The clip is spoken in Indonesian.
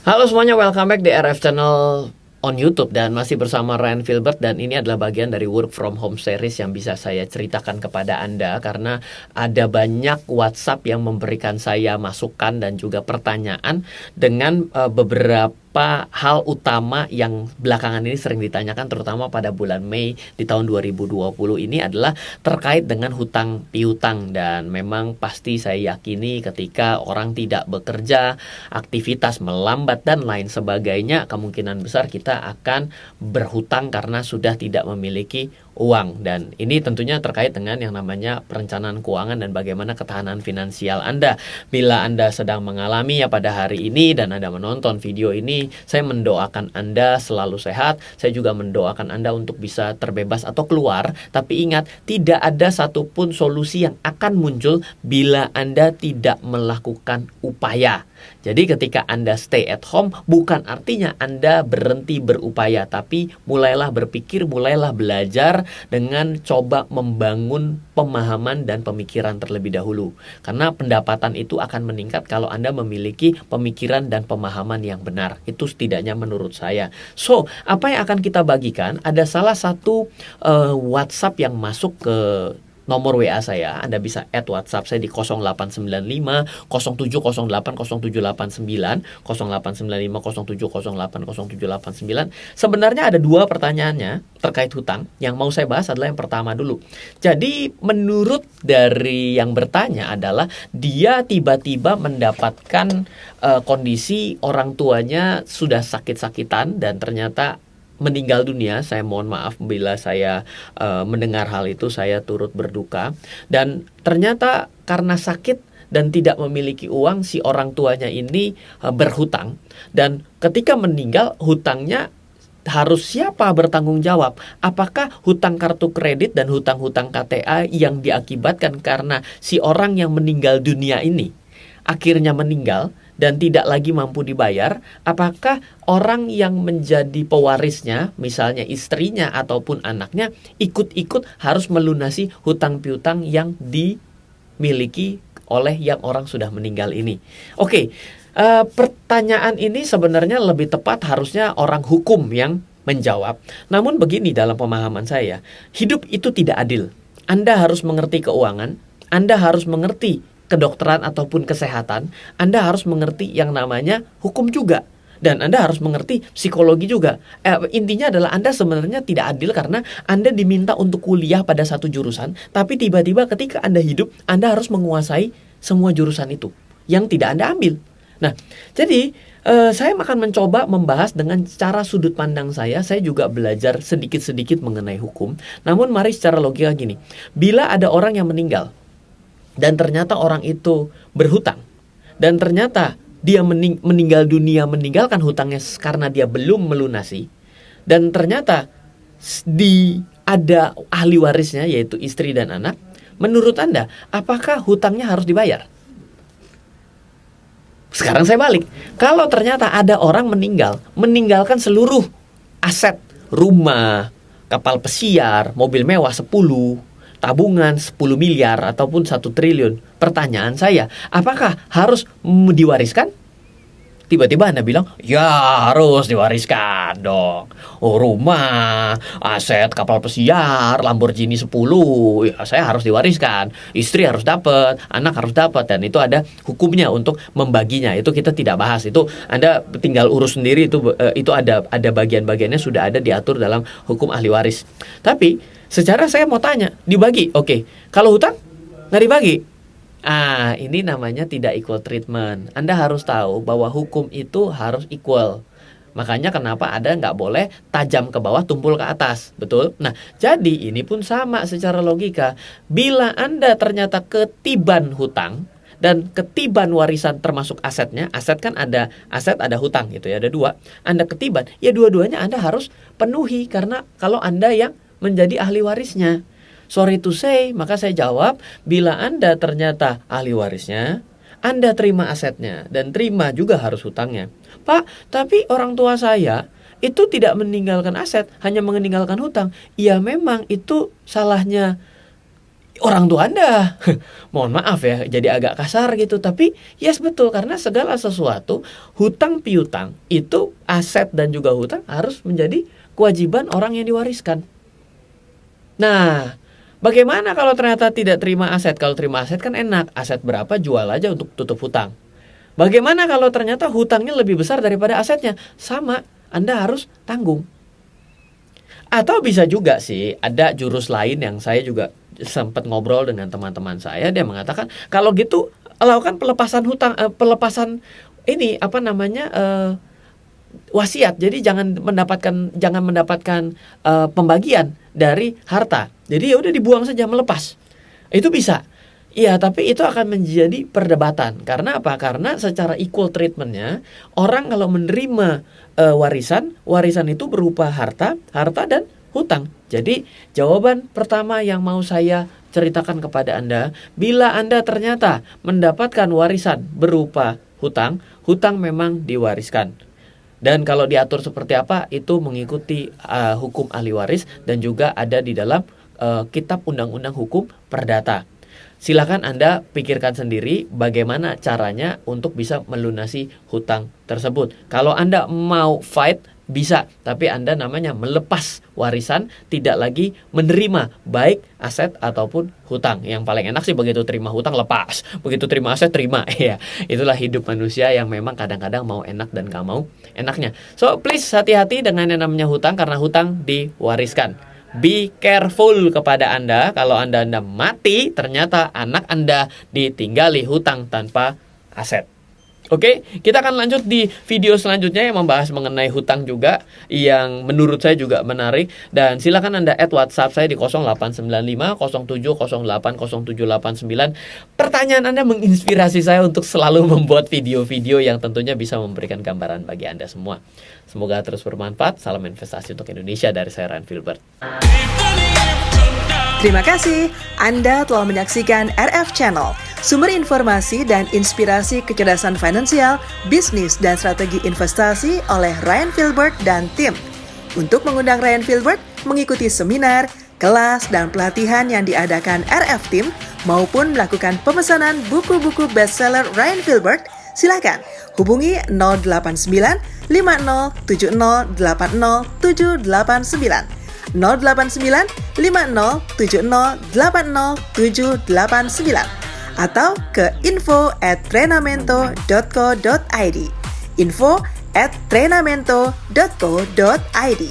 Halo semuanya, welcome back di RF Channel on YouTube dan masih bersama Ryan Filbert, dan ini adalah bagian dari work from home series yang bisa saya ceritakan kepada Anda karena ada banyak WhatsApp yang memberikan saya masukan dan juga pertanyaan dengan beberapa hal utama yang belakangan ini sering ditanyakan, terutama pada bulan Mei di tahun 2020 ini adalah terkait dengan hutang piutang. Dan memang pasti saya yakini ketika orang tidak bekerja, aktivitas melambat dan lain sebagainya, kemungkinan besar kita akan berhutang karena sudah tidak memiliki uang. Dan ini tentunya terkait dengan yang namanya perencanaan keuangan dan bagaimana ketahanan finansial Anda. Bila Anda sedang mengalami pada hari ini dan Anda menonton video ini, saya mendoakan Anda selalu sehat. Saya juga mendoakan Anda untuk bisa terbebas atau keluar. Tapi ingat, tidak ada satupun solusi yang akan muncul bila Anda tidak melakukan upaya. Jadi ketika Anda stay at home, bukan artinya Anda berhenti berupaya, tapi mulailah berpikir, mulailah belajar dengan coba membangun pemahaman dan pemikiran terlebih dahulu. Karena pendapatan itu akan meningkat kalau Anda memiliki pemikiran dan pemahaman yang benar. Itu setidaknya menurut saya. So, apa yang akan kita bagikan, ada salah satu WhatsApp yang masuk ke nomor WA saya. Anda bisa add WhatsApp saya di 0895 0708 0789 0895 0708 0789. Sebenarnya ada dua pertanyaannya terkait hutang. Yang mau saya bahas adalah yang pertama dulu. Jadi menurut dari yang bertanya adalah dia tiba-tiba mendapatkan kondisi orang tuanya sudah sakit-sakitan dan ternyata meninggal dunia. Saya mohon maaf bila saya mendengar hal itu, saya turut berduka. Dan ternyata karena sakit dan tidak memiliki uang, si orang tuanya ini berhutang. Dan ketika meninggal, hutangnya harus siapa bertanggung jawab? Apakah hutang kartu kredit dan hutang-hutang KTA yang diakibatkan karena si orang yang meninggal dunia ini akhirnya meninggal dan tidak lagi mampu dibayar? Apakah orang yang menjadi pewarisnya, misalnya istrinya ataupun anaknya, ikut-ikut harus melunasi hutang piutang yang dimiliki oleh yang orang sudah meninggal ini? Oke, pertanyaan ini sebenarnya lebih tepat harusnya orang hukum yang menjawab. Namun begini, dalam pemahaman saya, hidup itu tidak adil. Anda harus mengerti keuangan, Anda harus mengerti kedokteran ataupun kesehatan, Anda harus mengerti yang namanya hukum juga. Dan Anda harus mengerti psikologi juga. Intinya adalah Anda sebenarnya tidak adil karena Anda diminta untuk kuliah pada satu jurusan, tapi tiba-tiba ketika Anda hidup, Anda harus menguasai semua jurusan itu yang tidak Anda ambil. Nah, jadi saya akan mencoba membahas dengan cara sudut pandang saya. Saya juga belajar sedikit-sedikit mengenai hukum. Namun mari secara logika gini. Bila ada orang yang meninggal dan ternyata orang itu berhutang, dan ternyata dia meninggal dunia meninggalkan hutangnya karena dia belum melunasi, dan ternyata ada ahli warisnya yaitu istri dan anak, menurut Anda apakah hutangnya harus dibayar? Sekarang saya balik. Kalau ternyata ada orang meninggalkan seluruh aset, rumah, kapal pesiar, mobil mewah 10, tabungan 10 miliar ataupun 1 triliun. Pertanyaan saya, apakah harus diwariskan? Tiba-tiba Anda bilang, ya harus diwariskan dong. Oh, rumah, aset, kapal pesiar, Lamborghini 10, ya saya harus diwariskan. Istri harus dapat, anak harus dapat, dan itu ada hukumnya untuk membaginya. Itu kita tidak bahas. Itu Anda tinggal urus sendiri, itu ada bagian-bagiannya sudah ada diatur dalam hukum ahli waris. Tapi secara saya mau tanya, dibagi. Oke. Kalau hutang nggak dibagi. Ini namanya tidak equal treatment. Anda harus tahu bahwa hukum itu harus equal. Makanya kenapa ada nggak boleh tajam ke bawah, tumpul ke atas. Betul? Nah, jadi ini pun sama secara logika. Bila Anda ternyata ketiban hutang dan ketiban warisan termasuk asetnya, aset kan ada aset, ada hutang gitu ya, ada dua. Anda ketiban, ya dua-duanya Anda harus penuhi karena kalau Anda yang menjadi ahli warisnya. Sorry to say, maka saya jawab, bila Anda ternyata ahli warisnya, Anda terima asetnya dan terima juga harus hutangnya. Pak, tapi orang tua saya itu tidak meninggalkan aset, hanya meninggalkan hutang. Ya memang itu salahnya orang tua Anda. Mohon maaf ya, jadi agak kasar gitu. Tapi yes betul, karena segala sesuatu, hutang piutang itu aset dan juga hutang harus menjadi kewajiban orang yang diwariskan. Nah, bagaimana kalau ternyata tidak terima aset? Kalau terima aset kan enak, aset berapa jual aja untuk tutup hutang. Bagaimana kalau ternyata hutangnya lebih besar daripada asetnya? Sama, Anda harus tanggung. Atau bisa juga sih, ada jurus lain yang saya juga sempat ngobrol dengan teman-teman saya. Dia mengatakan, kalau gitu lakukan pelepasan hutang, pelepasan ini apa namanya, wasiat. Jadi jangan mendapatkan pembagian dari harta. Jadi ya udah dibuang saja, melepas. Itu bisa. Iya, tapi itu akan menjadi perdebatan. Karena apa? Karena secara equal treatmentnya, orang kalau menerima warisan itu berupa harta dan hutang. Jadi jawaban pertama yang mau saya ceritakan kepada Anda, bila Anda ternyata mendapatkan warisan berupa hutang memang diwariskan. Dan kalau diatur seperti apa, itu mengikuti hukum ahli waris dan juga ada di dalam Kitab Undang-Undang Hukum Perdata. Silakan Anda pikirkan sendiri bagaimana caranya untuk bisa melunasi hutang tersebut. Kalau Anda mau fight, bisa. Tapi Anda namanya melepas warisan, tidak lagi menerima baik aset ataupun hutang. Yang paling enak sih begitu terima hutang lepas, begitu terima aset terima. Ya, itulah hidup manusia yang memang kadang-kadang mau enak dan gak mau enaknya. So please hati-hati dengan yang namanya hutang, karena hutang diwariskan. Be careful kepada Anda kalau Anda mati, ternyata anak Anda ditinggali hutang tanpa aset. Oke, kita akan lanjut di video selanjutnya yang membahas mengenai hutang juga, yang menurut saya juga menarik. Dan silakan Anda add WhatsApp saya di 0895 0708 0789. Pertanyaan Anda menginspirasi saya untuk selalu membuat video-video yang tentunya bisa memberikan gambaran bagi Anda semua. Semoga terus bermanfaat. Salam investasi untuk Indonesia dari saya, Ryan Filbert. Terima kasih Anda telah menyaksikan RF Channel, sumber informasi dan inspirasi kecerdasan finansial, bisnis, dan strategi investasi oleh Ryan Filbert dan tim. Untuk mengundang Ryan Filbert mengikuti seminar, kelas, dan pelatihan yang diadakan RF Team maupun melakukan pemesanan buku-buku bestseller Ryan Filbert, silakan hubungi 089 5070 80789. 089 5070 80789 atau ke info@trenamento.co.id. info@trenamento.co.id.